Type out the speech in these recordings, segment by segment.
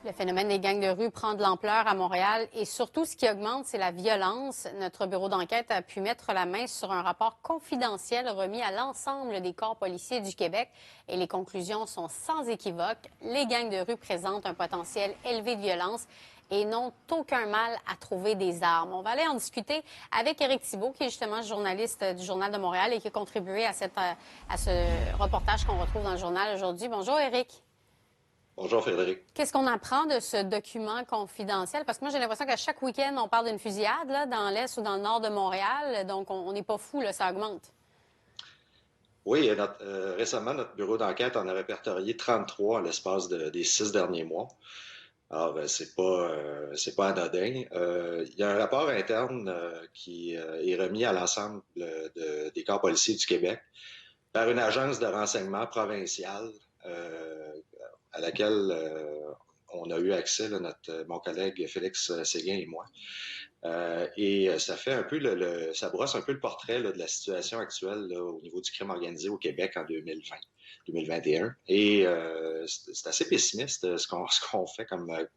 Le phénomène des gangs de rue prend de l'ampleur à Montréal et surtout, ce qui augmente, c'est la violence. Notre bureau d'enquête a pu mettre la main sur un rapport confidentiel remis à l'ensemble des corps policiers du Québec et les conclusions sont sans équivoque. Les gangs de rue présentent un potentiel élevé de violence et n'ont aucun mal à trouver des armes. On va aller en discuter avec Éric Thibault, qui est justement journaliste du Journal de Montréal et qui a contribué à ce reportage qu'on retrouve dans le journal aujourd'hui. Bonjour, Éric. Bonjour Frédéric. Qu'est-ce qu'on apprend de ce document confidentiel? Parce que moi, j'ai l'impression qu'à chaque week-end, on parle d'une fusillade là, dans l'est ou dans le nord de Montréal. Donc, on n'est pas fou, là, ça augmente. Oui, récemment, notre bureau d'enquête en a répertorié 33 à l'espace des 6 derniers mois. Alors, c'est pas anodin. Il y a un rapport interne qui est remis à l'ensemble des corps policiers du Québec par une agence de renseignement provinciale euh, à laquelle on a eu accès, là, mon collègue Félix Séguin et moi. Ça fait un peu ça brosse un peu le portrait là, de la situation actuelle là, au niveau du crime organisé au Québec en 2020, 2021. C'est assez pessimiste ce qu'on fait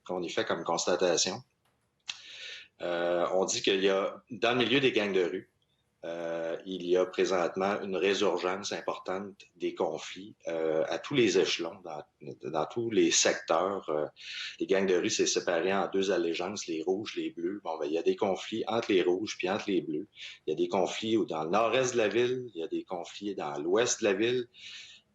qu'on y fait comme constatation. On dit qu'il y a, dans le milieu des gangs de rue, il y a présentement une résurgence importante des conflits à tous les échelons, dans tous les secteurs. Les gangs de rue, c'est séparé en deux allégeances, les rouges, les bleus. Bon, ben, il y a des conflits entre les rouges puis entre les bleus. Il y a des conflits dans le nord-est de la ville, il y a des conflits dans l'ouest de la ville.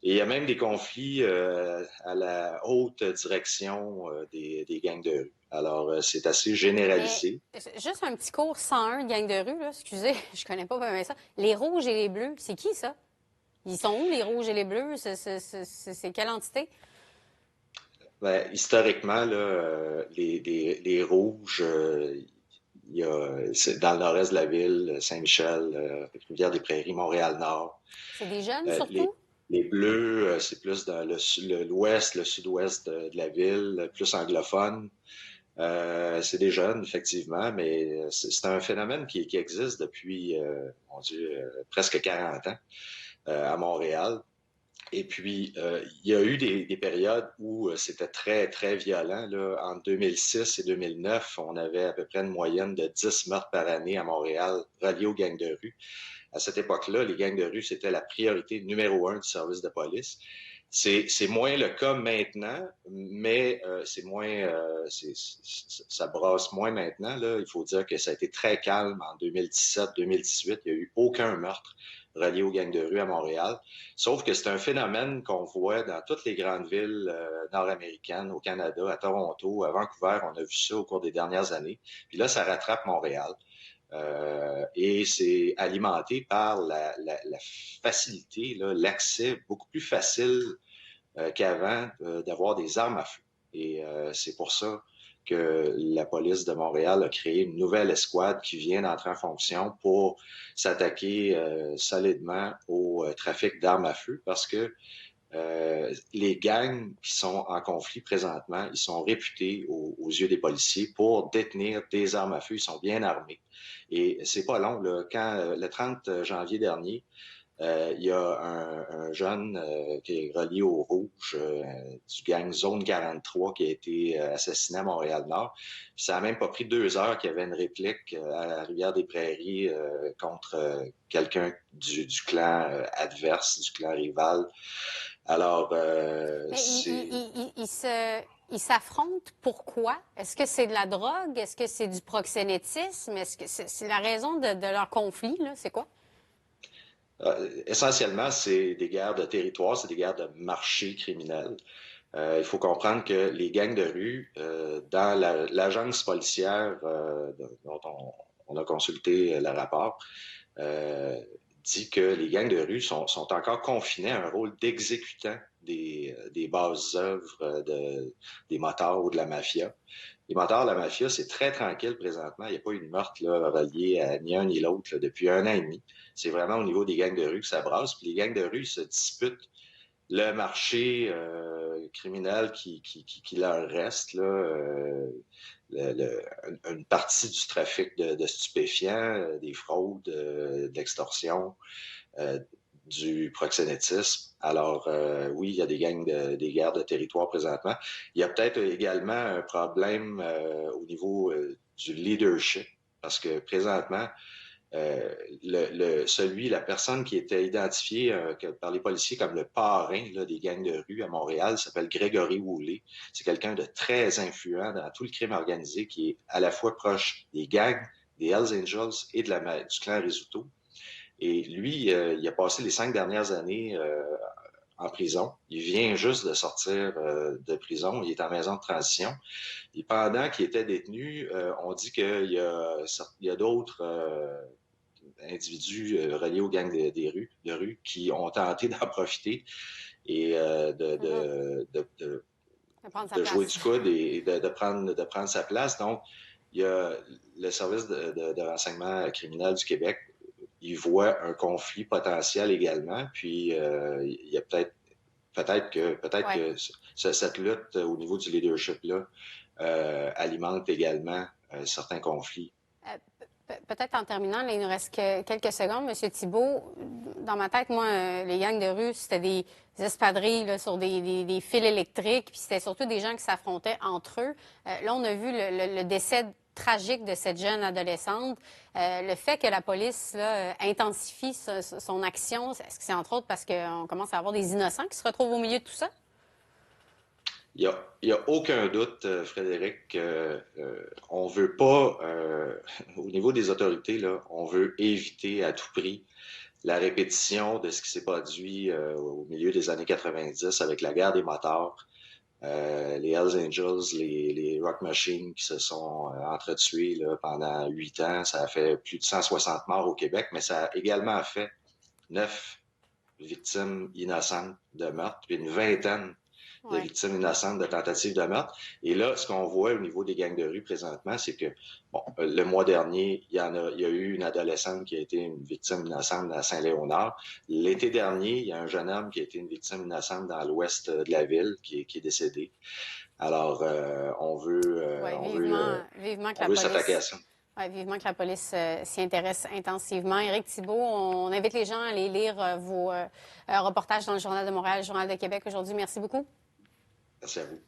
Et il y a même des conflits à la haute direction des gangs de rue. Alors, c'est assez Mais généralisé. juste un petit cours 101 gang de rue, là, excusez, je connais pas bien ça. Les rouges et les bleus, c'est qui ça? Ils sont où, les rouges et les bleus? C'est quelle entité? Ben, historiquement, là, les rouges, c'est dans le nord-est de la ville, Saint-Michel, Rivière-des-Prairies, Montréal-Nord. C'est des jeunes Euh, les, surtout? les bleus, c'est plus dans l'ouest, le sud-ouest de la ville, plus anglophone. C'est des jeunes, effectivement, mais c'est un phénomène qui existe depuis, mon Dieu, presque 40 ans à Montréal. Et puis, il y a eu des périodes où c'était très, très violent. Là. Entre 2006 et 2009, on avait à peu près une moyenne de 10 meurtres par année à Montréal reliés aux gangs de rue. À cette époque-là, les gangs de rue, c'était la priorité numéro un du service de police. C'est moins le cas maintenant, mais c'est moins, ça brasse moins maintenant. Là. Il faut dire que ça a été très calme en 2017-2018. Il n'y a eu aucun meurtre relié aux gangs de rue à Montréal. Sauf que c'est un phénomène qu'on voit dans toutes les grandes villes nord-américaines, au Canada, à Toronto, à Vancouver. On a vu ça au cours des dernières années. Puis là, ça rattrape Montréal. Et c'est alimenté par la facilité, l'accès beaucoup plus facile qu'avant d'avoir des armes à feu. Et c'est pour ça que la police de Montréal a créé une nouvelle escouade qui vient d'entrer en fonction pour s'attaquer solidement au trafic d'armes à feu parce que les gangs qui sont en conflit présentement, ils sont réputés aux yeux des policiers pour détenir des armes à feu. Ils sont bien armés. Et c'est pas long, là. Quand le 30 janvier dernier, il y a un jeune qui est relié au Rouge du gang Zone 43 qui a été assassiné à Montréal-Nord. Ça n'a même pas pris 2 heures qu'il y avait une réplique à la Rivière-des-Prairies contre quelqu'un du clan adverse, du clan rival. Alors, Mais ils s'affrontent pourquoi? Est-ce que c'est de la drogue? Est-ce que c'est du proxénétisme? Est-ce que c'est la raison de leur conflit, là? C'est quoi? essentiellement, c'est des guerres de territoire, c'est des guerres de marché criminel. Il faut comprendre que les gangs de rue, dans l'agence policière dont on a consulté le rapport, euh, dit que les gangs de rue sont encore confinés à un rôle d'exécutant des bases œuvres des motards ou de la mafia. Les motards de la mafia, c'est très tranquille présentement. Il n'y a pas eu de meurtre là, relié à ni un ni l'autre depuis 1 an et demi. C'est vraiment au niveau des gangs de rue que ça brasse. Puis les gangs de rue se disputent le marché criminel qui leur reste, là, une partie du trafic de stupéfiants, des fraudes, de l'extorsion, euh, du proxénétisme. Alors, oui, il y a des guerres de territoire présentement. Il y a peut-être également un problème au niveau du leadership, parce que présentement, la personne qui était identifiée par les policiers comme le parrain là, des gangs de rue à Montréal s'appelle Grégory Woolley. C'est quelqu'un de très influent dans tout le crime organisé qui est à la fois proche des gangs, des Hells Angels et du clan Rizzuto. Et lui, il a passé les 5 dernières années en prison. Il vient juste de sortir de prison. Il est en maison de transition. Et pendant qu'il était détenu, on dit qu'il y a d'autres individus reliés aux gangs de rue qui ont tenté d'en profiter et de jouer du coude et de prendre sa place. Donc, il y a le service de renseignement criminel du Québec, il voit un conflit potentiel également, puis il y a peut-être que cette lutte au niveau du leadership-là alimente également certains conflits. Peut-être en terminant, là, il nous reste quelques secondes, M. Thibault. Dans ma tête, moi, les gangs de rue, c'était des espadrilles là, sur des fils électriques, puis c'était surtout des gens qui s'affrontaient entre eux. Là, on a vu le décès tragique de cette jeune adolescente. Le fait que la police là, intensifie son action, est-ce que c'est entre autres parce qu'on commence à avoir des innocents qui se retrouvent au milieu de tout ça? Il y a aucun doute, Frédéric, on veut pas, au niveau des autorités, là, on veut éviter à tout prix la répétition de ce qui s'est produit au milieu des années 90 avec la guerre des motards, les Hells Angels, les Rock Machines qui se sont entretués là, pendant 8 ans. Ça a fait plus de 160 morts au Québec, mais ça a également fait 9 victimes innocentes de meurtre, puis une vingtaine de victimes innocentes de tentatives de meurtre. Et là, ce qu'on voit au niveau des gangs de rue présentement, c'est que, bon, le mois dernier, il y a eu une adolescente qui a été une victime innocente à Saint-Léonard. L'été dernier, il y a un jeune homme qui a été une victime innocente dans l'ouest de la ville qui est décédé. Alors, on veut s'attaquer à ça. Ouais, vivement que la police s'y intéresse intensivement. Éric Thibault, on invite les gens à aller lire vos reportages dans le Journal de Montréal, le Journal de Québec aujourd'hui. Merci beaucoup. Merci à vous.